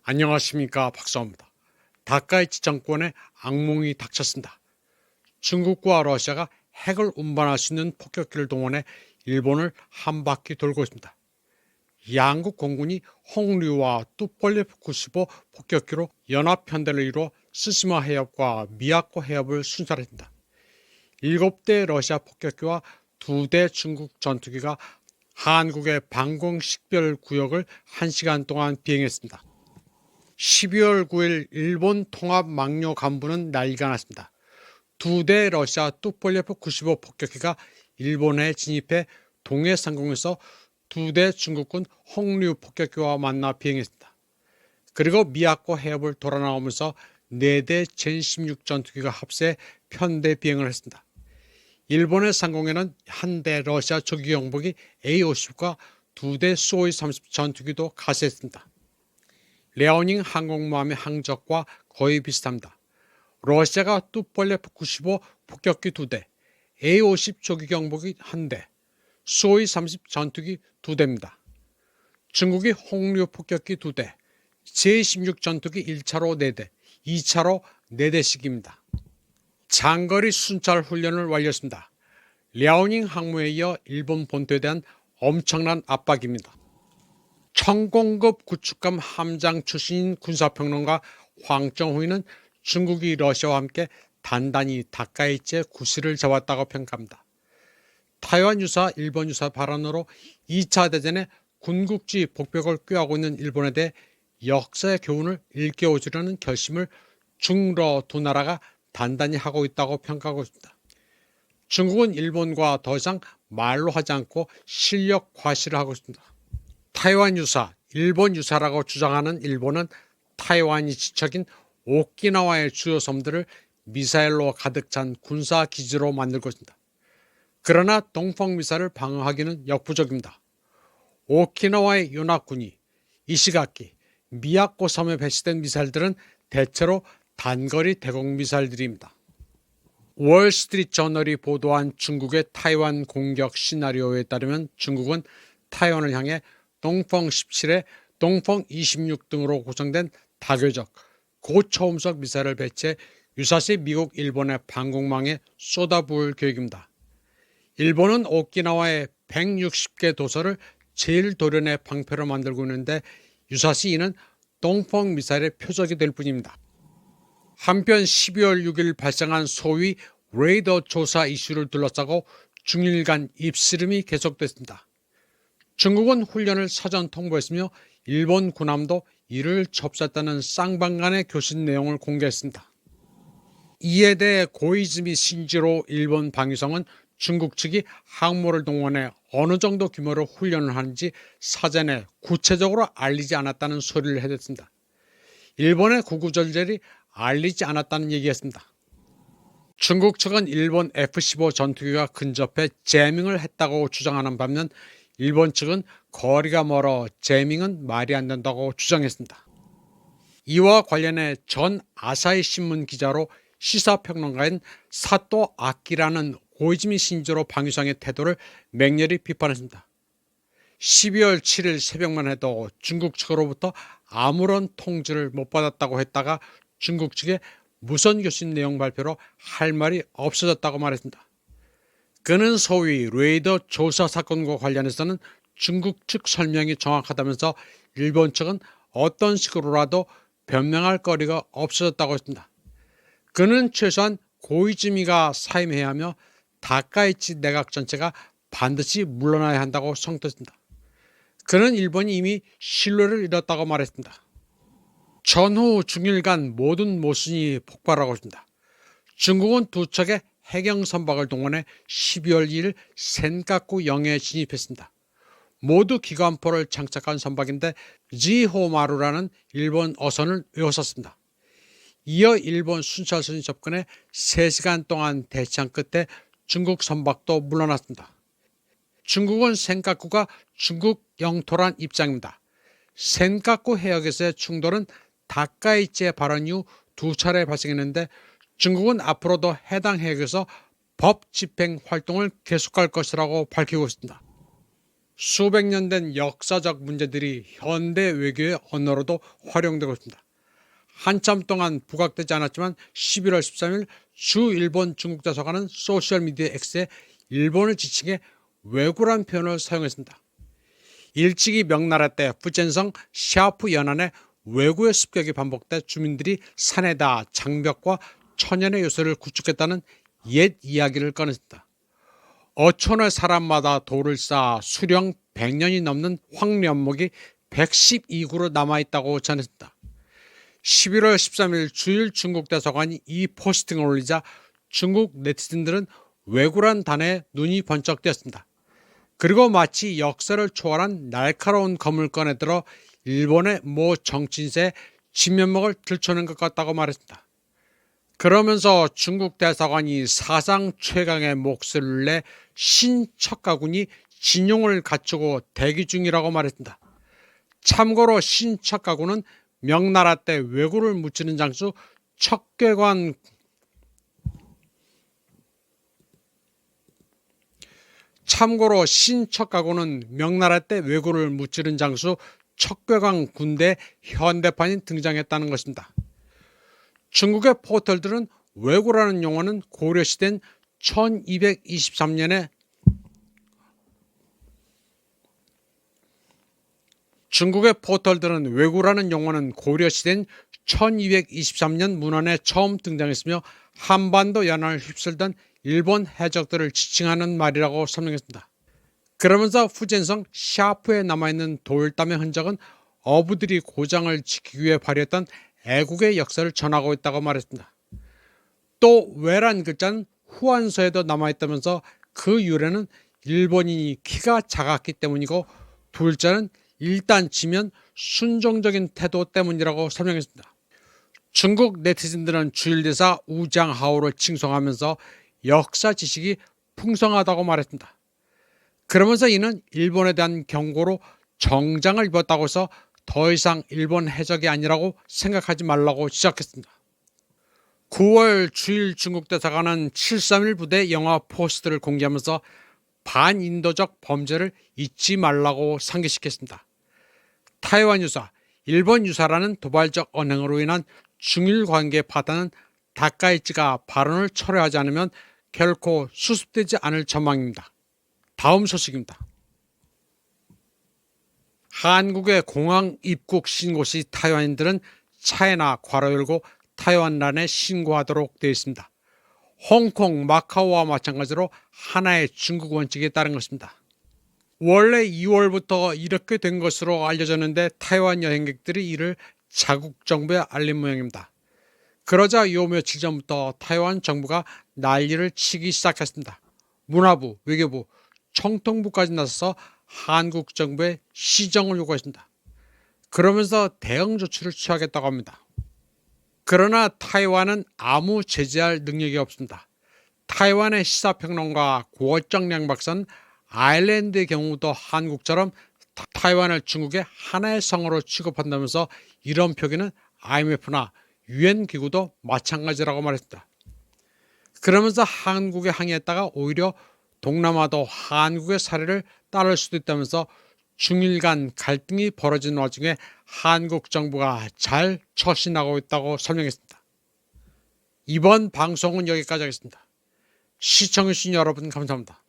안녕하십니까, 박사입니다. 다카이치 정권의 악몽이 닥쳤습니다. 중국과 러시아가 핵을 운반할 수 있는 폭격기를 동원해 일본을 한 바퀴 돌고 있습니다. 양국 공군이 홍류와 뚜폴레프 95 폭격기로 연합편대를 이루어 스시마 해협과 미야코 해협을 순찰했습니다. 7대 러시아 폭격기와 2대 중국 전투기가 한국의 방공 식별 구역을 1시간 동안 비행했습니다. 12월 9일 일본 통합망료 간부는 난리가 났습니다. 2대 러시아 뚜폴레프 95 폭격기가 일본에 진입해 동해상공에서 2대 중국군 홍류 폭격기와 만나 비행했습니다. 그리고 미야코 해협을 돌아 나오면서 4대 젠16 전투기가 합세 편대 비행을 했습니다. 일본의 상공에는 1대 러시아 조기 경보기 A-50과 2대 수호이 30 전투기도 가세했습니다. 레오닝 항공모함의 항적과 거의 비슷합니다. 러시아가 뚜폴레프 95 폭격기 2대, A-50 조기 경보기 1대, 수호이 30 전투기 2대입니다. 중국이 홍류 폭격기 2대, 제16 전투기 1차로 4대, 2차로 4대씩입니다. 장거리 순찰 훈련을 완료했습니다. 랴오닝 항모에 이어 일본 본토에 대한 엄청난 압박입니다. 천공급 구축함 함장 출신인 군사평론가 황정후이는 중국이 러시아와 함께 단단히 다카이치의 구실을 잡았다고 평가합니다. 타이완 유사, 일본 유사 발언으로 2차 대전에 군국주의 복벽을 꾀하고 있는 일본에 대해 역사의 교훈을 일깨워주려는 결심을 중러 두 나라가 단단히 하고 있다고 평가하고 있습니다. 중국은 일본과 더 이상 말로 하지 않고 실력 과시를 하고 있습니다. 타이완 유사, 일본 유사라고 주장하는 일본은 타이완이 지척인 오키나와의 주요 섬들을 미사일로 가득 찬 군사 기지로 만들고 있습니다. 그러나 동펑 미사일을 방어하기는 역부족입니다. 오키나와의 연합군이 이시가키, 미야코 섬에 배치된 미사일들은 대체로 단거리 대공 미사일들입니다. 월스트리트 저널이 보도한 중국의 타이완 공격 시나리오에 따르면 중국은 타이완을 향해 동펑 17에 동펑 26 등으로 구성된 다교적 고초음속 미사일을 배치해 유사시 미국, 일본의 방공망에 쏟아부을 계획입니다. 일본은 오키나와의 160개 도서를 제일도련의 방패로 만들고 있는데 유사시 이는 동펑 미사일의 표적이 될 뿐입니다. 한편 12월 6일 발생한 소위 레이더 조사 이슈를 둘러싸고 중일간 입씨름이 계속됐습니다. 중국은 훈련을 사전 통보했으며 일본 군함도 이를 접수했다는 쌍방간의 교신 내용을 공개했습니다. 이에 대해 고이즈미 신지로 일본 방위성은 중국 측이 항모를 동원해 어느 정도 규모로 훈련을 하는지 사전에 구체적으로 알리지 않았다는 소리를 해댔습니다. 일본의 구구절절히 알리지 않았다는 얘기였습니다. 중국 측은 일본 F-15 전투기가 근접해 제밍을 했다고 주장하는 반면 일본 측은 거리가 멀어 제밍은 말이 안 된다고 주장했습니다. 이와 관련해 전 아사히 신문 기자로 시사평론가인 사토 아키라는 고이즈미 신지로 방위성의 태도를 맹렬히 비판했습니다. 12월 7일 새벽만 해도 중국 측으로부터 아무런 통지를 못 받았다고 했다가 중국 측의 무선 교신 내용 발표로 할 말이 없어졌다고 말했습니다. 그는 소위 레이더 조사 사건과 관련해서는 중국 측 설명이 정확하다면서 일본 측은 어떤 식으로라도 변명할 거리가 없어졌다고 했습니다. 그는 최소한 고이즈미가 사임해야 하며 다카이치 내각 전체가 반드시 물러나야 한다고 성토했습니다. 그는 일본이 이미 신뢰를 잃었다고 말했습니다. 전후 중일 간 모든 모순이 폭발하고 있습니다. 중국은 두 척의 해경 선박을 동원해 12월 2일 센카쿠 영해에 진입했습니다. 모두 기관포를 장착한 선박인데 지호마루라는 일본 어선을 외웠었습니다. 이어 일본 순찰선이 접근해 3시간 동안 대치한 끝에 중국 선박도 물러났습니다. 중국은 센카쿠가 중국 영토란 입장입니다. 센카쿠 해역에서의 충돌은 다카이치의 발언 이후 2차례 발생했는데 중국은 앞으로도 해당 해역에서 법 집행 활동을 계속할 것이라고 밝히고 있습니다. 수백 년 된 역사적 문제들이 현대 외교의 언어로도 활용되고 있습니다. 한참 동안 부각되지 않았지만 11월 13일 주 일본 중국 대사관은 소셜미디어 X에 일본을 지칭해 왜구란 표현을 사용했습니다. 일찍이 명나라 때 부젠성 샤프 연안에 왜구의 습격이 반복돼 주민들이 산에다 장벽과 천연의 요새를 구축했다는 옛 이야기를 꺼냈습니다. 어촌의 사람마다 돌을 쌓아 수령 100년이 넘는 황련목이 112구로 남아있다고 전했습니다. 11월 13일 주일 중국 대사관이 이 포스팅을 올리자 중국 네티즌들은 왜구란 단어에 눈이 번쩍 뜨였습니다. 그리고 마치 역사를 초월한 날카로운 검을 꺼내들어 일본의 모 정치인의 진면목을 들춰낸 것 같다고 말했습니다. 그러면서 중국 대사관이 사상 최강의 목소리를 내 신척가군이 진용을 갖추고 대기 중이라고 말했습니다. 참고로 신척가군은 명나라 때 왜구를 묻히는 장수 척궤관 참고로 신척가군은 명나라 때 왜구를 묻히는 장수 척궤관 군대 현대판이 등장했다는 것입니다. 중국의 포털들은 왜구라는 용어는 고려시대인 1223년에 중국의 포털들은 왜구라는 용어는 고려시대인 1223년 문헌에 처음 등장했으며 한반도 연안을 휩쓸던 일본 해적들을 지칭하는 말이라고 설명했습니다. 그러면서 후젠성 샤프에 남아있는 돌담의 흔적은 어부들이 고장을 지키기 위해 발휘했던 애국의 역사를 전하고 있다고 말했습니다. 또 왜란 글자는 후한서에도 남아있다면서 그 유래는 일본인이 키가 작았기 때문이고 둘째는 일단 지면 순종적인 태도 때문이라고 설명했습니다. 중국 네티즌들은 주일대사 우장하오를 칭송하면서 역사 지식이 풍성하다고 말했습니다. 그러면서 이는 일본에 대한 경고로 정장을 입었다고 해서 더 이상 일본 해적이 아니라고 생각하지 말라고 지적했습니다. 9월 주일 중국 대사관은 731 부대 영화 포스트를 공개하면서 반인도적 범죄를 잊지 말라고 상기시켰습니다. 타이완 유사, 일본 유사라는 도발적 언행으로 인한 중일 관계 파탄은 다카이치가 발언을 철회하지 않으면 결코 수습되지 않을 전망입니다. 다음 소식입니다. 한국의 공항 입국 신고 시 타이완인들은 차에나 괄호 열고 타이완란에 신고하도록 되어 있습니다. 홍콩, 마카오와 마찬가지로 하나의 중국 원칙에 따른 것입니다. 원래 2월부터 이렇게 된 것으로 알려졌는데 타이완 여행객들이 이를 자국 정부에 알린 모양입니다. 그러자 요 며칠 전부터 타이완 정부가 난리를 치기 시작했습니다. 문화부, 외교부, 청통부까지 나서서 한국 정부에 시정을 요구했습니다. 그러면서 대응 조치를 취하겠다고 합니다. 그러나 타이완은 아무 제재할 능력이 없습니다. 타이완의 시사평론가 고정량 박사는 아일랜드의 경우도 한국처럼 타이완을 중국의 하나의 성으로 취급한다면서 이런 표기는 IMF나 UN 기구도 마찬가지라고 말했습니다. 그러면서 한국에 항의했다가 오히려 동남아도 한국의 사례를 따를 수도 있다면서 중일 간 갈등이 벌어진 와중에 한국 정부가 잘 처신하고 있다고 설명했습니다. 이번 방송은 여기까지 하겠습니다. 시청해주신 여러분 감사합니다.